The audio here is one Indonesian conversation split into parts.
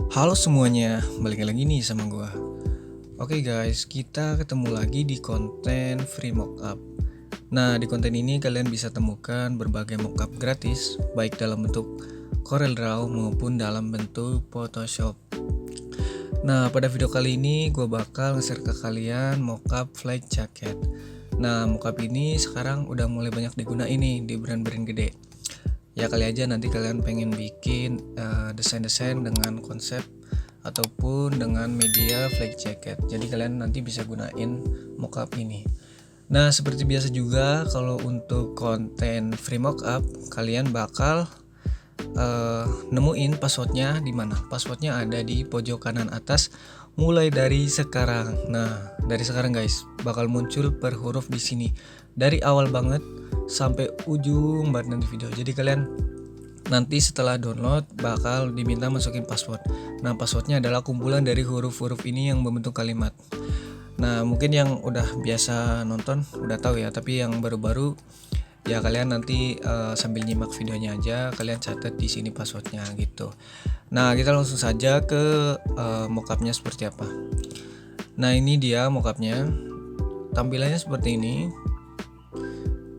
Halo semuanya, balik lagi nih sama gua. Oke guys, kita ketemu lagi di konten free mockup. Nah, di konten ini kalian bisa temukan berbagai mockup gratis, baik dalam bentuk CorelDRAW maupun dalam bentuk Photoshop. Nah, pada video kali ini gue bakal nge-share ke kalian mockup flight jacket. Nah, mockup ini sekarang udah mulai banyak digunain nih di brand-brand gede. Ya kali aja nanti kalian pengen bikin desain-desain dengan konsep ataupun dengan media flight jacket. Jadi kalian nanti bisa gunain mockup ini. Nah, seperti biasa juga kalau untuk konten free mockup kalian bakal nemuin passwordnya di mana? Passwordnya ada di pojok kanan atas mulai dari sekarang. Nah, dari sekarang guys bakal muncul per huruf di sini dari awal banget sampai ujung banget nanti video. Jadi kalian nanti setelah download bakal diminta masukin password. Nah, passwordnya adalah kumpulan dari huruf-huruf ini yang membentuk kalimat. Nah, mungkin yang udah biasa nonton udah tahu ya, tapi yang baru-baru ya kalian nanti sambil nyimak videonya aja kalian catat di sini passwordnya gitu. Nah, kita langsung saja ke mockupnya seperti apa. Nah, ini dia mockupnya. Tampilannya seperti ini.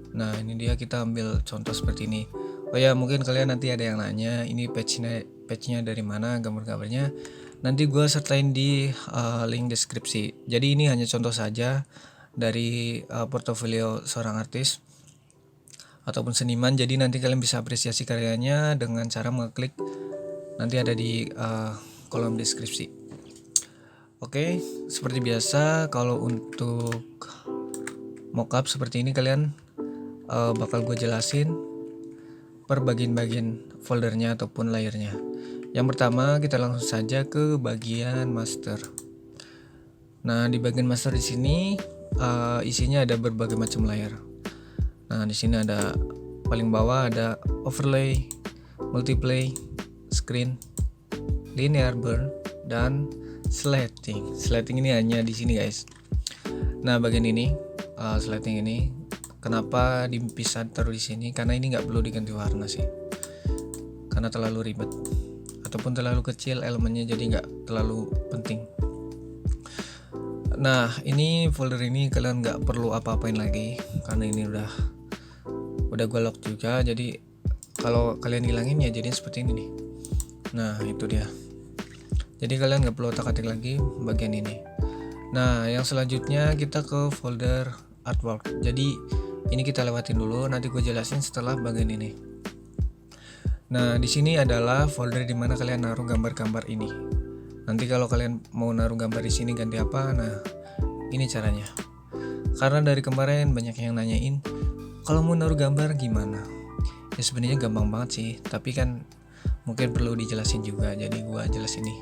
Nah, ini dia, kita ambil contoh seperti ini. Oh ya, mungkin kalian nanti ada yang nanya ini patchnya dari mana, gambar-gambarnya. Nanti gue sertain di link deskripsi. Jadi ini hanya contoh saja dari portofolio seorang artis ataupun seniman. Jadi nanti kalian bisa apresiasi karyanya dengan cara mengklik nanti ada di kolom deskripsi. Oke, seperti biasa kalau untuk mockup seperti ini kalian bakal gue jelasin per bagian-bagian foldernya ataupun layernya. Yang pertama kita langsung saja ke bagian master. Nah, di bagian master di sini isinya ada berbagai macam layer. Nah, di sini ada paling bawah ada overlay, multiply, screen, linear burn, dan slating. Slating ini hanya di sini guys. Nah, bagian ini slating ini kenapa dipisah taruh di sini? Karena ini nggak perlu diganti warna sih. Karena terlalu ribet ataupun terlalu kecil elemennya, jadi nggak terlalu penting. Nah, ini folder ini kalian nggak perlu apa-apain lagi karena ini udah gue lock juga. Jadi kalau kalian hilangin ya jadinya seperti ini nih. Nah, itu dia. Jadi kalian nggak perlu otak-atik lagi bagian ini. Nah, yang selanjutnya kita ke folder artwork. Jadi ini kita lewatin dulu, nanti gue jelasin setelah bagian ini. Nah, di sini adalah folder dimana kalian naruh gambar-gambar ini. Nanti kalau kalian mau naruh gambar di sini ganti apa? Nah, ini caranya. Karena dari kemarin banyak yang nanyain, kalau mau naruh gambar gimana? Ya sebenarnya gampang banget sih, tapi kan mungkin perlu dijelasin juga, jadi gue jelasin nih.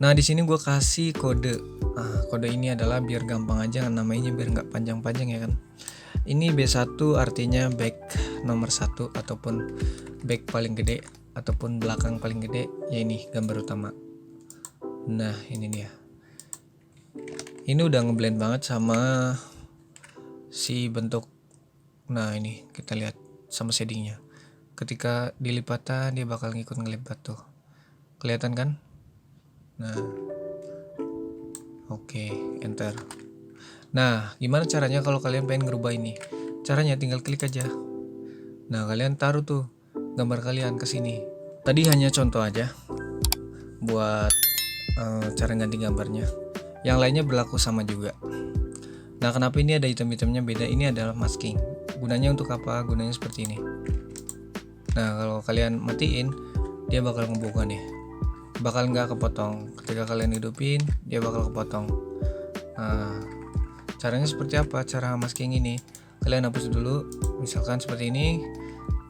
Nah, di sini gue kasih kode. Kode ini adalah biar gampang aja namanya, biar nggak panjang-panjang ya kan. Ini B1 artinya back nomor 1 ataupun back paling gede ataupun belakang paling gede, ya ini gambar utama. Nah, ini dia. Ini udah ngeblend banget sama si bentuk. Nah, ini kita lihat sama shadingnya. Ketika dilipatan dia bakal ngikut ngelipat tuh. Kelihatan kan? Nah, oke, enter. Nah, gimana caranya kalau kalian pengen ngerubah ini? Caranya tinggal klik aja. Nah, kalian taruh tuh gambar kalian ke sini. Tadi hanya contoh aja buat cara ganti gambarnya. Yang lainnya berlaku sama juga. Nah, kenapa ini ada item-itemnya beda? Ini adalah masking. Gunanya untuk apa? Gunanya seperti ini. Nah, kalau kalian matiin, dia bakal ngebuka nih. Bakal nggak kepotong. Ketika kalian hidupin, dia bakal kepotong. Nah, caranya seperti apa? Cara masking ini, kalian hapus dulu, misalkan seperti ini.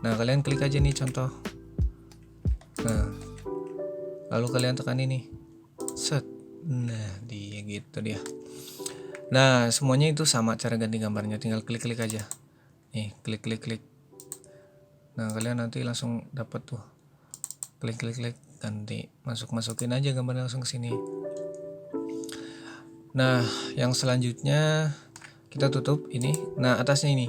Nah, kalian klik aja nih contoh. Nah, lalu kalian tekan ini, set. Nah, dia gitu dia. Nah, semuanya itu sama cara ganti gambarnya, tinggal klik-klik aja. Nih, klik. Nah, kalian nanti langsung dapat tuh. Klik, ganti, masukin aja gambarnya langsung ke sini. Nah, yang selanjutnya kita tutup ini. Nah, atasnya ini.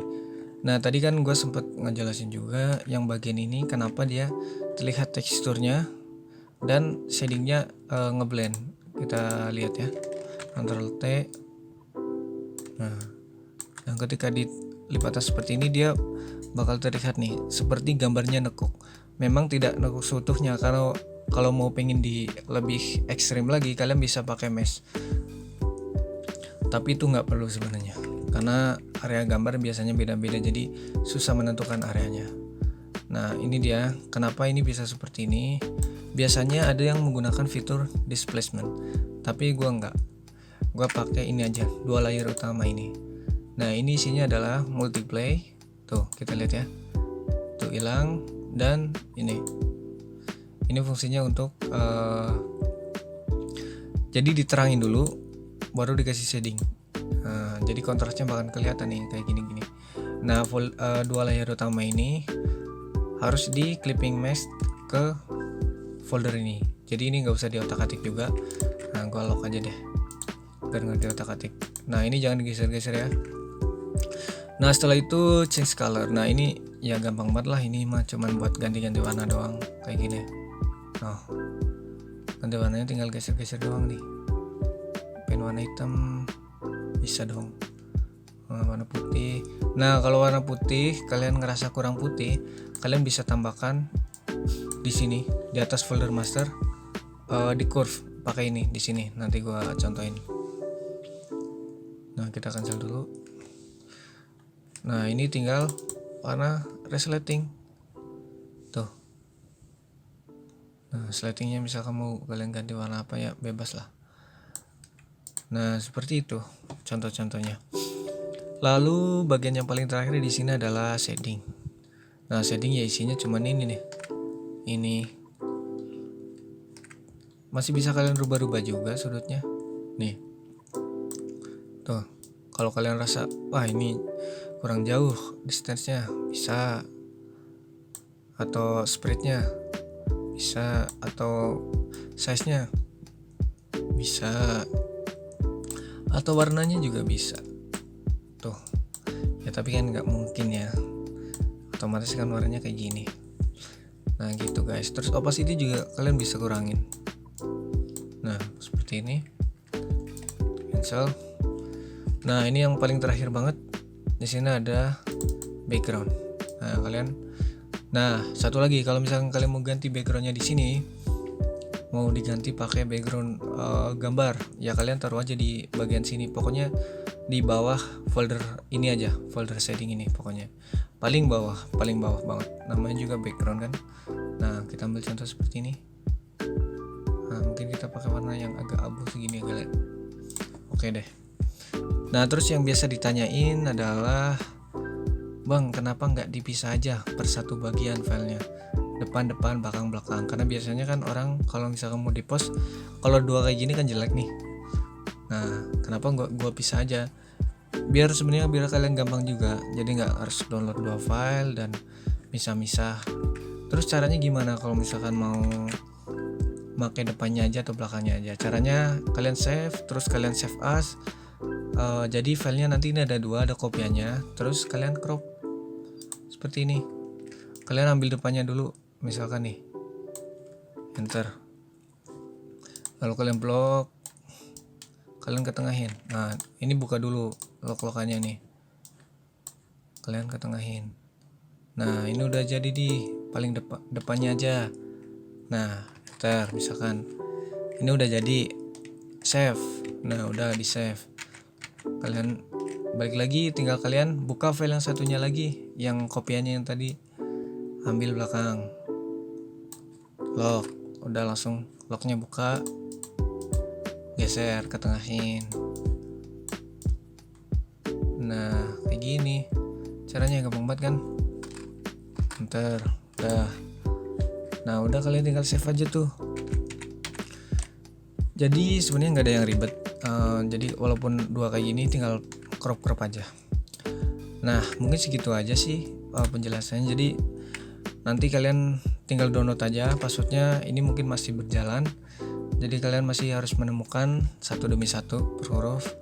Nah, tadi kan gue sempet ngejelasin juga yang bagian ini kenapa dia terlihat teksturnya dan shadingnya ngeblend. Kita lihat ya, Ctrl T. Nah, dan ketika dilipat atas seperti ini, dia bakal terlihat nih seperti gambarnya nekuk. Memang tidak nekuk seutuhnya, kalau mau pengen di lebih ekstrim lagi, kalian bisa pakai mesh. Tapi itu nggak perlu sebenarnya, karena area gambar biasanya beda-beda, jadi susah menentukan areanya. Nah, ini dia kenapa ini bisa seperti ini. Biasanya ada yang menggunakan fitur displacement, tapi gua nggak. Gua pakai ini aja, 2 layer utama ini. Nah, ini isinya adalah multiply. Tuh, kita lihat ya. Tuh hilang, dan ini fungsinya untuk jadi diterangin dulu baru dikasih shading. Jadi kontrasnya bakal kelihatan nih kayak gini-gini. Nah, 2 layer utama ini harus di clipping mesh ke folder ini. Jadi ini nggak usah diotak-atik juga. Nah, gua lock aja deh biar nggak diotak-atik. Nah, ini jangan digeser-geser ya. Nah, setelah itu change color. Nah, ini ya gampang banget lah, ini mah cuman buat ganti-ganti warna doang kayak gini. Nah, ganti warnanya tinggal geser-geser doang nih. Pengen warna hitam bisa dong. Warna putih. Nah, kalau warna putih kalian ngerasa kurang putih, kalian bisa tambahkan di sini di atas folder master, di curve pakai ini di sini. Nanti gua contohin. Nah, kita cancel dulu. Nah, ini tinggal warna resleting. Tuh. Nah, sletingnya misalkan mau kalian ganti warna apa ya, bebas lah. Nah, seperti itu contoh-contohnya. Lalu bagian yang paling terakhir di sini adalah shading. Nah, shading ya isinya cuman ini nih. Ini masih bisa kalian rubah-rubah juga sudutnya. Nih. Tuh. Kalau kalian rasa wah ini kurang jauh distance-nya, bisa. Atau spread-nya bisa, atau size-nya bisa, atau warnanya juga bisa. Tuh. Ya tapi kan nggak mungkin ya. Otomatis kan warnanya kayak gini. Nah, gitu guys. Terus opacity juga kalian bisa kurangin. Nah, seperti ini. Cancel. Nah, ini yang paling terakhir banget. Di sini ada background. Nah, satu lagi, kalau misalkan kalian mau ganti backgroundnya di sini, mau diganti pakai background gambar, ya kalian taruh aja di bagian sini. Pokoknya di bawah folder ini aja, folder shading ini pokoknya. Paling bawah banget. Namanya juga background kan. Nah, kita ambil contoh seperti ini. Nah, mungkin kita pakai warna yang agak abu segini kalian. Oke deh. Nah, terus yang biasa ditanyain adalah, Bang, kenapa nggak dipisah aja per satu bagian filenya, depan, belakang. Karena biasanya kan orang kalau misalkan mau dipost, kalau 2 kayak gini kan jelek nih. Nah, kenapa gua pisah aja? Biar kalian gampang juga. Jadi nggak harus download 2 file dan misah-misah. Terus caranya gimana kalau misalkan mau pakai depannya aja atau belakangnya aja? Caranya kalian save, terus kalian save as. Jadi filenya nanti ini ada 2, ada kopiannya. Terus kalian crop seperti ini. Kalian ambil depannya dulu, misalkan nih, enter. Lalu kalian blok, kalian ketengahin. Nah, ini buka dulu lock-lockannya nih. Kalian ketengahin. Nah, ini udah jadi di paling depannya aja. Nah, enter misalkan. Ini udah jadi, save. Nah, udah di save. Kalian balik lagi, tinggal kalian buka file yang satunya lagi, yang kopiannya yang tadi, ambil belakang, lock, udah langsung locknya buka, geser, ketengahin. Nah, kayak gini caranya, gampang banget kan. Enter, udah. Nah, udah, kalian tinggal save aja tuh. Jadi sebenarnya nggak ada yang ribet. Jadi walaupun 2 kayak gini, tinggal crop aja. Nah, mungkin segitu aja sih penjelasannya. Jadi nanti kalian tinggal download aja passwordnya. Ini mungkin masih berjalan, jadi kalian masih harus menemukan satu demi satu per huruf.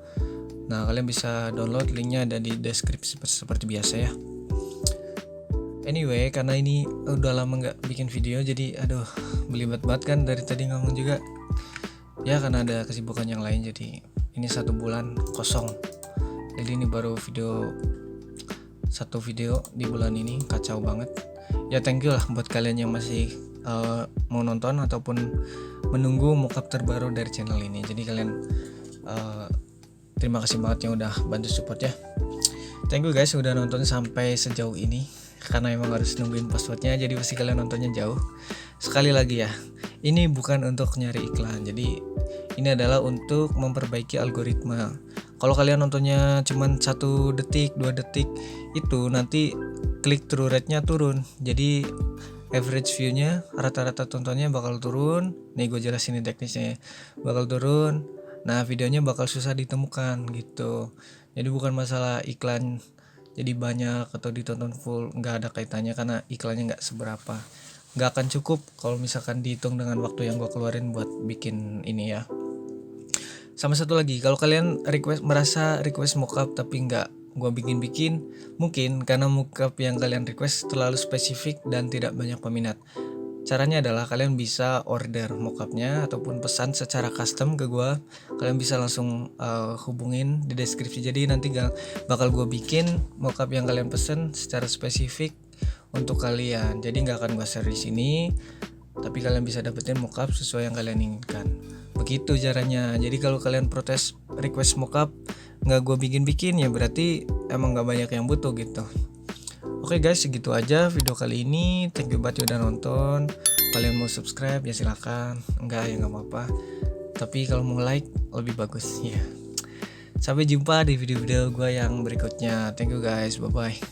Nah, kalian bisa download, linknya ada di deskripsi seperti biasa ya. Anyway, karena ini udah lama nggak bikin video, jadi aduh belibet banget kan dari tadi ngomong juga. Ya karena ada kesibukan yang lain, jadi ini 1 bulan kosong. Jadi ini baru satu video di bulan ini, kacau banget. Ya thank you lah buat kalian yang masih mau nonton ataupun menunggu mockup terbaru dari channel ini. Jadi kalian terima kasih banget yang udah bantu support ya. Thank you guys udah nonton sampai sejauh ini. Karena emang harus nungguin passwordnya, jadi pasti kalian nontonnya jauh. Sekali lagi ya, ini bukan untuk nyari iklan, jadi ini adalah untuk memperbaiki algoritma. Kalau kalian nontonnya cuman 1 detik 2 detik, itu nanti click through rate-nya turun. Jadi average view-nya, rata-rata tontonnya bakal turun. Nih gue jelasin teknisnya, bakal turun. Nah videonya bakal susah ditemukan gitu. Jadi bukan masalah iklan jadi banyak atau ditonton full, nggak ada kaitannya, karena iklannya nggak seberapa, nggak akan cukup kalau misalkan dihitung dengan waktu yang gue keluarin buat bikin ini ya. Sama satu lagi, kalau kalian merasa request mockup tapi nggak gue bikin, mungkin karena mockup yang kalian request terlalu spesifik dan tidak banyak peminat. Caranya adalah kalian bisa order mockupnya ataupun pesan secara custom ke gue. Kalian bisa langsung hubungin di deskripsi. Jadi nanti bakal gue bikin mockup yang kalian pesen secara spesifik untuk kalian. Jadi nggak akan gue share di sini, tapi kalian bisa dapetin mockup sesuai yang kalian inginkan. Begitu caranya. Jadi kalau kalian protes request mockup nggak gue bikin ya berarti emang nggak banyak yang butuh gitu. Oke guys, segitu aja video kali ini. Thank you banget udah nonton. Kalian mau subscribe ya silakan. Enggak ya nggak apa-apa. Tapi kalau mau like lebih bagus ya. Sampai jumpa di video-video gue yang berikutnya. Thank you guys, bye bye.